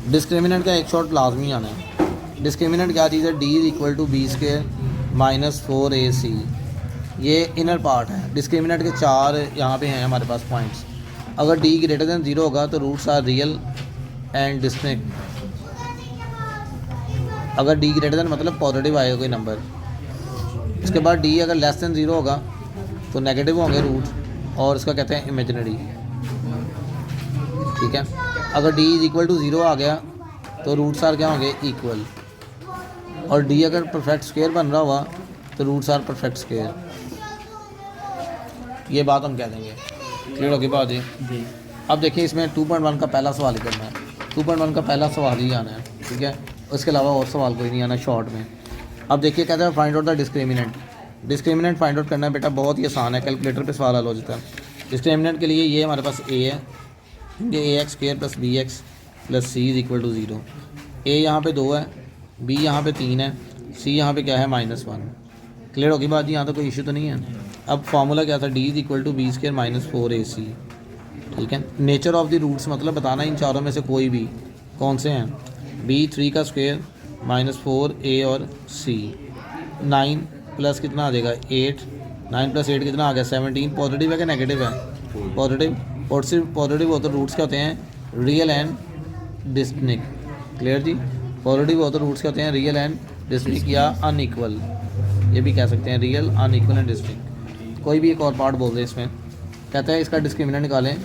Discriminant का एक shot लाजमी आना है। डिस्क्रिमिनेंट क्या चीज़ है? D is equal to B square minus 4ac, ये इनर पार्ट है। डिस्क्रिमिनेंट के 4 यहाँ पे हैं हमारे पास पॉइंट्स। अगर डी ग्रेटर दैन 0 होगा तो roots are real and distinct. अगर डी ग्रेटर दैन मतलब पॉजिटिव आएगा कोई नंबर। इसके बाद डी अगर लेस दैन 0 होगा तो नेगेटिव होंगे रूट और इसका कहते हैं इमेजिनरी। ठीक है, अगर डी इज इक्वल टू 0 आ गया तो रूट्स आर क्या होंगे? इक्वल। और डी अगर परफेक्ट स्क्वायर बन रहा हुआ तो रूट्स आर परफेक्ट स्क्वायर। ये बात हम कह देंगे। क्लियर होगी बात जी। अब देखिए इसमें 2.1 का पहला सवाल ही करना है। 2.1 का पहला सवाल ही आना है। ठीक है, उसके अलावा और सवाल कोई नहीं आना शॉर्ट में। अब देखिए कहते हैं find out the discriminant. Discriminant find out करना है बेटा, बहुत ही आसान है, कैलकुलेटर पे सवाल हल हो जाता है। डिस्क्रिमिनेंट के लिए ये हमारे पास ए है, ये ax square plus B X plus C is equal to 0। A यहाँ पे 2 है, बी यहाँ पे 3 है, सी यहाँ पे क्या है? -1। क्लियर होगी बात जी, यहाँ तो कोई इशू तो नहीं है। अब फार्मूला क्या था? D is equal to B square minus 4ac। ठीक है, नेचर ऑफ द रूट्स मतलब बताना इन चारों में से कोई भी कौन से हैं। बी 3 का स्क्वायर -4a और सी। 9 प्लस कितना आ जाएगा? 8। 9 प्लस 8 कितना आ गया? 17। पॉजिटिव है कि नेगेटिव है? पॉजिटिव। पॉजिटिव हो तो रूट्स क्या होते हैं? Real and distinct. क्लियर जी, पॉजिटिव हो तो रूट्स क्या होते हैं? रियल एंड डिस्टिंक्ट या अनइक्वल, ये भी कह सकते हैं, रियल, अनइक्वल एंड डिस्टिंक्ट। कोई भी एक और पार्ट बोल दे इसमें। कहता है इसका डिस्क्रिमिनेंट निकालें।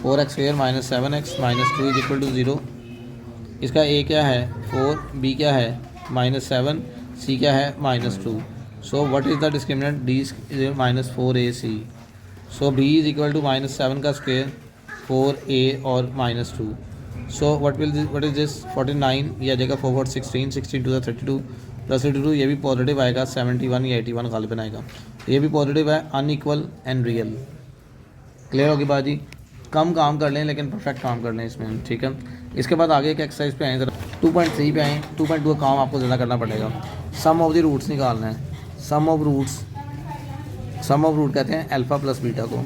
4x square minus 7x minus 2 is equal to 0। इसका ए क्या है? 4, बी क्या है? -7, सी क्या है? -2। So what is the discriminant? D is -4ac। So B is equal to -7 का स्क्वायर 4a और -2। So what is this? 49, यह आ जाएगा 4 4 16, 16 टू द 32 प्लस 32, ये भी पॉजिटिव आएगा। 71 या 81 गालिबन आएगा, ये भी पॉजिटिव है, अनइक्वल एंड रियल। क्लियर होगी बात जी। कम काम कर लें लेकिन परफेक्ट काम कर लें इसमें। ठीक है, इसके बाद आगे एक एक्सरसाइज पे आएँ ज़रा, 2.3 पे आएँ। 2.2 काम आपको ज़्यादा करना पड़ेगा। सम ऑफ द रूट्स निकालना है। सम ऑफ रूट कहते हैं अल्फ़ा प्लस बीटा को।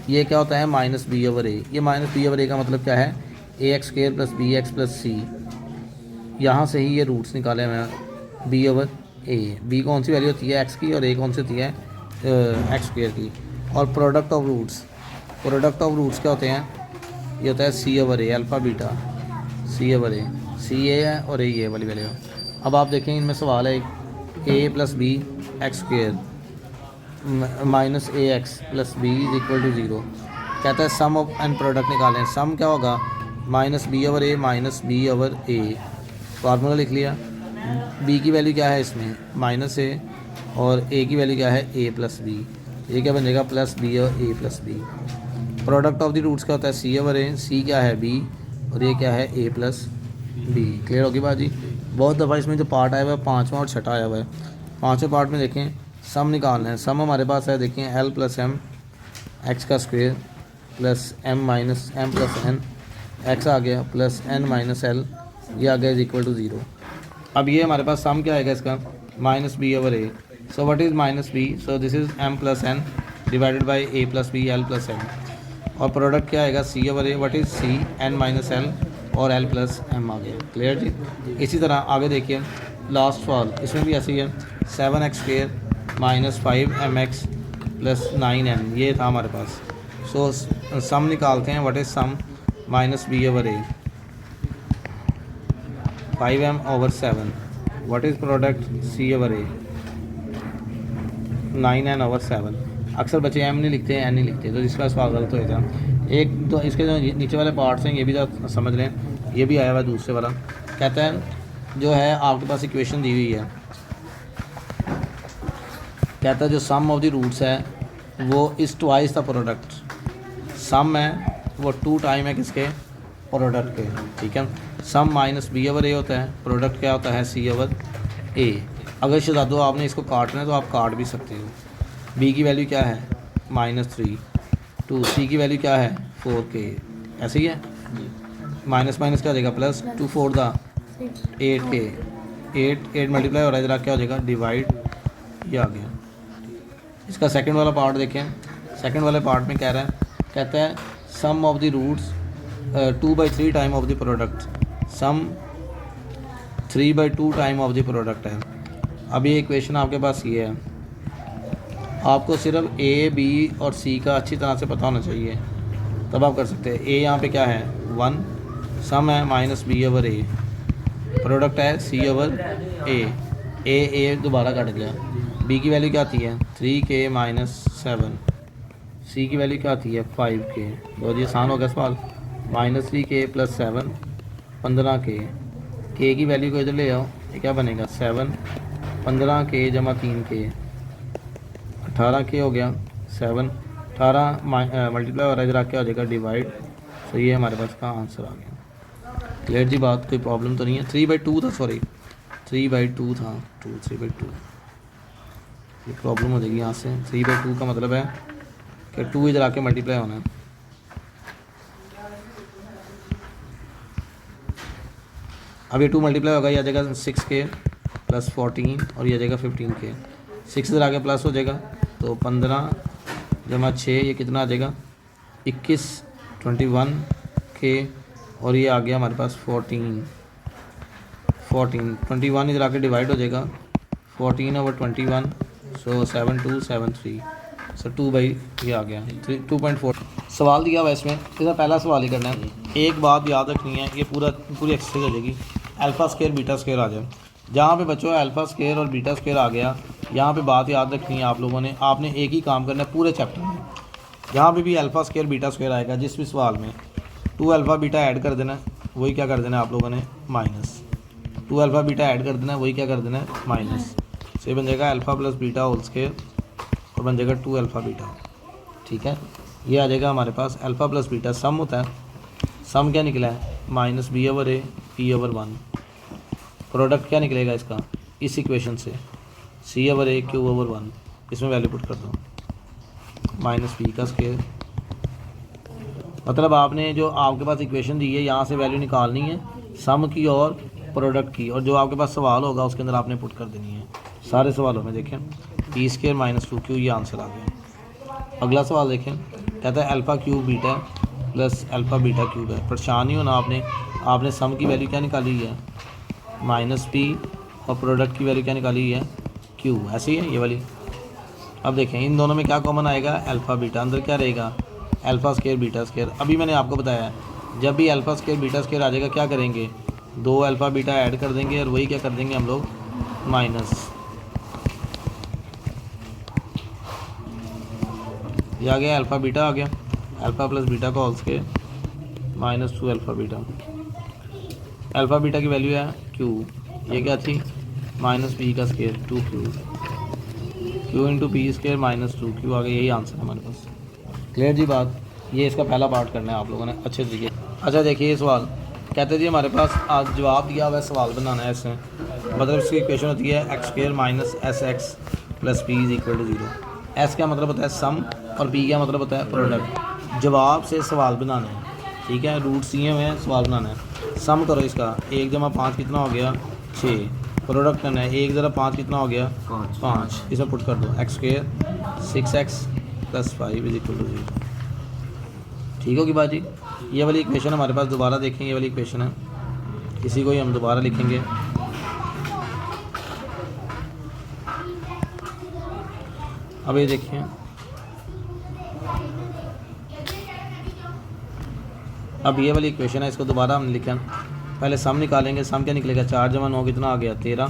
ये क्या होता है? -b/a। ये -b/a का मतलब क्या है? ax square plus B X plus C. यहाँ से ही ये रूट्स निकाले हुए हैं। b/a, b कौन सी वैल्यू होती है? x की, और a कौन सी होती है? x स्क्वायर की। और प्रोडक्ट ऑफ रूट्स क्या होते हैं? ये होता है c/a, अल्फ़ा बीटा c/a। सी ए है और ये वाली वैल्यू। अब आप देखें इनमें सवाल है a plus B X square minus A X plus B is equal to 0। कहता है सम ऑफ एंड प्रोडक्ट निकालें। सम क्या होगा? -b/a minus b/a। फार्मूला लिख लिया। b की वैल्यू क्या है इसमें? -a, और a की वैल्यू क्या है? a plus B. ये क्या बनेगा? प्लस बी और a plus B. Product of the roots क्या होता है? c/a, c क्या है? b, और ये क्या है? a plus B. क्लियर होगी बात जी। बहुत दफ़ा इसमें जो पार्ट आया हुआ है 5वां और 6वां आया हुआ है। 5वें पार्ट में देखें सम निकालना है। सम हमारे पास है, देखें l प्लस m एक्स का square plus m minus m plus n X आ गया प्लस n माइनस l, ये आ गया इज इक्वल टू 0। अब ये हमारे पास सम क्या आएगा इसका? -b/a। So what is -b? So this is m plus n divided by a plus b l plus n। और प्रोडक्ट क्या आएगा? c/a। What is c? n minus l और l प्लस m आ गया। क्लियर जी। इसी तरह आगे देखिए last सवाल, इसमें भी ऐसे ही है। 7x square minus 5mx plus 9n, ये था हमारे पास। सो सम निकालते हैं। What is sum? -b/a 5m/7। What is product? c/a 9n/7। अक्सर बच्चे m नहीं लिखते हैं, n नहीं लिखते, तो इसका सवाल गलत हो जाता। एक तो इसके जो नीचे वाले पार्ट्स हैं ये भी तो समझ लें। ये भी आया हुआ है दूसरे वाला। कहता है जो है आपके पास इक्वेशन दी हुई है, कहता है जो सम ऑफ द रूट्स है वो इज़ ट्वाइस द प्रोडक्ट। सम है वो 2 टाइम है किसके? प्रोडक्ट के। ठीक है, सम -b/a होता है, प्रोडक्ट क्या होता है? c/a। अगर शहजादो आपने इसको काटना है तो आप काट भी सकते हो। b की वैल्यू क्या है? -3। टू सी की वैल्यू क्या है? 4k। ऐसे ही है, माइनस माइनस क्या हो जाएगा? Plus 2 4 the 8k। 8 मल्टीप्लाई हो रहा है, इधर क्या हो जाएगा? डिवाइड, ये आ गया। इसका सेकंड वाला पार्ट देखें। सेकंड वाले पार्ट में कह रहा है, कहता है sum of the roots 2/3 time of the product. Sum 3/2 time of the product है। अब ये इक्वेशन आपके पास ये है, आपको सिर्फ ए बी और सी का अच्छी तरह से पता होना चाहिए, तब आप कर सकते हैं। ए यहाँ पे क्या है 1, सम है माइनस बी ओवर ए, प्रोडक्ट है सी ओवर ए दोबारा कट गया। बी की वैल्यू क्या आती है 3k माइनस 7, सी की वैल्यू क्या आती है 5k। बहुत ही आसान हो गया सवाल। माइनस 3k प्लस 7 15k, के की वैल्यू को इधर ले आओ, ये क्या बनेगा 7 15k जमा 3k 18k हो गया। 7 18 मल्टीप्लाई हो रहा है, इधर आके हो जाएगा डिवाइड। तो ये हमारे पास का आंसर आ गया। क्लियर जी बात, कोई प्रॉब्लम तो नहीं है। 3/2 था, सॉरी 3/2 था, 3/2 ये प्रॉब्लम हो जाएगी यहाँ से। 3/2 का मतलब है कि 2 इधर आके मल्टीप्लाई होना है। अब ये 2 मल्टीप्लाई होगा, ये आ जाएगा 6k प्लस 14 और ये आ जाएगा 15k। 6 इधर आके प्लस हो जाएगा, तो 15 जमा 6 ये कितना आ जाएगा 21 21k और ये आ गया हमारे पास 14 21 इधर आके डिवाइड हो जाएगा 14/21, सो 7273, सो 2 ये आ गया 2.4। सवाल दिया हुआ है इसमें, इसका पहला सवाल ही करना है। एक बात याद रखनी है, ये पूरी एक्सरसाइज हो जाएगी। अल्फ़ा स्क्वायर बीटा स्क्वायर आ जाए, जहाँ पे बच्चों अल्फ़ा स्क्वायर और बीटा स्क्वायर आ गया, यहाँ पे बात याद रखनी है आप लोगों ने। आपने एक ही काम करना है पूरे चैप्टर में, जहाँ पे भी अल्फ़ा स्क्वायर बीटा स्क्वायर आएगा जिस भी सवाल में 2 अल्फ़ा बीटा ऐड कर देना है, वही क्या कर देना है आप लोगों ने माइनस। 2 अल्फ़ा बीटा ऐड कर देना है, वही क्या कर देना है माइनस। तो ये बन जाएगा alpha plus beta whole square और बन जाएगा 2 अल्फ़ा बीटा। ठीक है, ये आ जाएगा हमारे पास अल्फ़ा प्लस बीटा सम होता है। सम क्या निकला है minus B over A P over 1। Product क्या निकलेगा इसका इस इक्वेशन से C over A Q over 1, इसमें वैल्यू पुट कर दो माइनस बी का स्क्वायर। मतलब आपने जो आपके पास इक्वेशन दी है यहाँ से वैल्यू निकालनी है सम की और प्रोडक्ट की, और जो आपके पास सवाल होगा उसके अंदर आपने पुट कर देनी है। सारे सवालों में देखें पी स्क्वायर माइनस 2q ये आंसर आ गया। अगला सवाल देखें, कहता है alpha cube beta plus alpha beta cube है। परेशान नहीं होना आपने सम की वैल्यू क्या निकाली है माइनस पी और प्रोडक्ट की वैल्यू क्या निकाली है क्यू, ऐसे ही है ये वाली। अब देखें इन दोनों में क्या कॉमन आएगा अल्फ़ा बीटा, अंदर क्या रहेगा अल्फ़ा स्क्वायर बीटा स्क्वायर। अभी मैंने आपको बताया जब भी अल्फ़ा स्क्वायर बीटा स्क्वायर आ जाएगा क्या करेंगे 2 अल्फ़ा बीटा ऐड कर देंगे और वही क्या कर देंगे हम लोग माइनस। ये आ गया अल्फ़ा बीटा आ गया, अल्फ़ा प्लस बीटा का whole square minus 2 alpha beta. Alpha beta की वैल्यू है क्यू, ये क्या थी माइनस बी का square 2q, Q into P square minus 2q आ गया। यही आंसर है हमारे पास। क्लियर जी बात, ये इसका पहला पार्ट करना है आप लोगों ने अच्छे तरीके। अच्छा देखिए ये सवाल कहते जी हमारे पास आज जवाब दिया हुआ है, सवाल बनाना है इसमें। मतलब इसकी इक्वेशन होती है X square minus S X plus P is equal to 0। S क्या मतलब होता है सम और पी क्या मतलब होता है प्रोडक्ट। जवाब से सवाल बनाना है, ठीक है, रूट सी हुए हैं, सवाल बनाना है। सम करो इसका 1 जमा 5 कितना हो गया 6, प्रोडक्ट करना है 1 जरा 5 कितना हो गया 5, इसमें पुट कर दो X square 6x plus 5 is equal to 0। ठीक होगी बात जी। ये वाली इक्वेशन हमारे पास दोबारा देखेंगे, ये वाली इक्वेशन है, इसी को ही हम दोबारा लिखेंगे। अब ये देखिए अब ये वाली इक्वेशन है, इसको दोबारा हमने लिखा। पहले सम निकालेंगे, सम क्या निकलेगा 4 जमा 9 कितना आ गया 13।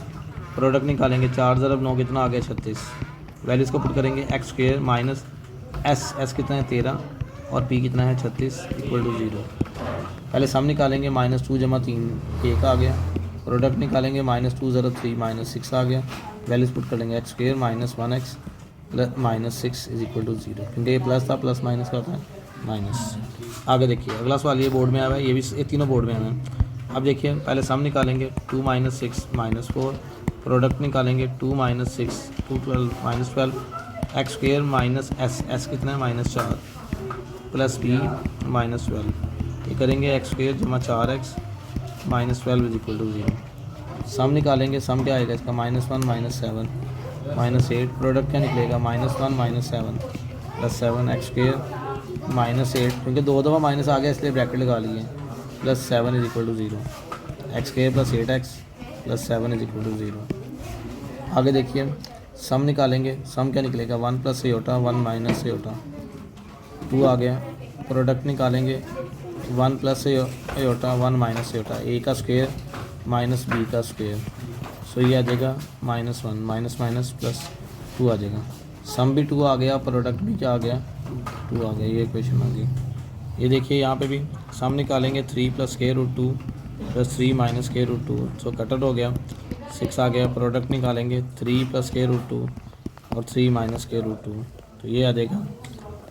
प्रोडक्ट निकालेंगे 4 ज़रब 9 कितना आ गया 36। वैल्यूज़ को पुट करेंगे एक्स स्क्वायर माइनस एस कितना है 13 और पी कितना है 36 इक्वल टू 0। पहले सम निकालेंगे माइनस 2 जमा 3 1 आ गया। प्रोडक्ट निकालेंगे माइनस 2 ज़रब 3 माइनस 6 आ गया। वैल्यूज़ पुट कर लेंगे X square minus 1x plus minus 6 is equal to 0, क्योंकि ये प्लस था, प्लस माइनस का होता है माइनस। आगे देखिए अगला सवाल, ये बोर्ड में आया हुआ है, ये तीनों बोर्ड में आए हैं। अब देखिए पहले सम निकालेंगे 2 माइनस 6 माइनस 4। प्रोडक्ट निकालेंगे 2 minus 6 2 12 minus 12। X square minus S कितना है माइनस 4 प्लस बी माइनस 12। ये करेंगे एक्स स्क्वायर जमा 4x minus 12 is equal to 0। Sum निकालेंगे, सम क्या आएगा इसका -1 माइनस 7 माइनस 8। प्रोडक्ट क्या निकलेगा -1 minus 7 plus 7 x square minus 8, क्योंकि 2 दफ़ा माइनस आ गया इसलिए ब्रैकेट लगा लिए, plus 7 is equal to 0। X square plus 8x plus 7 is equal to 0। आगे देखिए सम निकालेंगे, सम क्या निकलेगा 1 प्लस एयोटा 1 माइनस एयोटा 2 आ गया। प्रोडक्ट निकालेंगे 1 plus iota 1 minus iota, A का स्क्वायर माइनस बी का स्क्वायर, सो ये आ जाएगा -1 माइनस माइनस प्लस 2 आ जाएगा। सम भी 2 आ गया, प्रोडक्ट भी क्या आ गया 2 आ गया, ये इक्वेशन आ गई। ये देखिए यहाँ पे भी सम निकालेंगे 3 plus square root 2 plus 3 minus square root 2, so cut out हो गया 6 आ गया। प्रोडक्ट निकालेंगे 3 प्लस स्क्वायर रूट 2 और 3 माइनस स्क्वायर रूट 2, तो ये आ जाएगा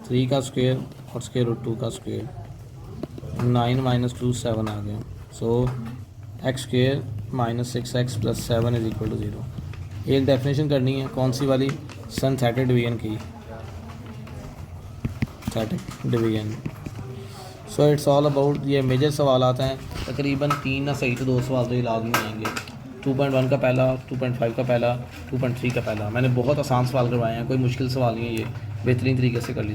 3 का स्क्वायर और स्क्वायर रूट 2 का स्क्वायर, 9 माइनस 2 7 आ गया। So X square minus 6x plus 7 is equal to 0। एक डेफिनेशन करनी है, कौन सी वाली, सिंथेटिक डिवीजन की, synthetic division. So it's all about, ये मेजर सवाल आते हैं तकरीबन 3 ना सही तो 2 सवाल तो ये लाजमी आएंगे। 2.1 का पहला, 2.5 का पहला, 2.3 का पहला। मैंने बहुत आसान सवाल करवाए हैं, कोई मुश्किल सवाल नहीं है, ये बेहतरीन तरीके से कर लीजिए।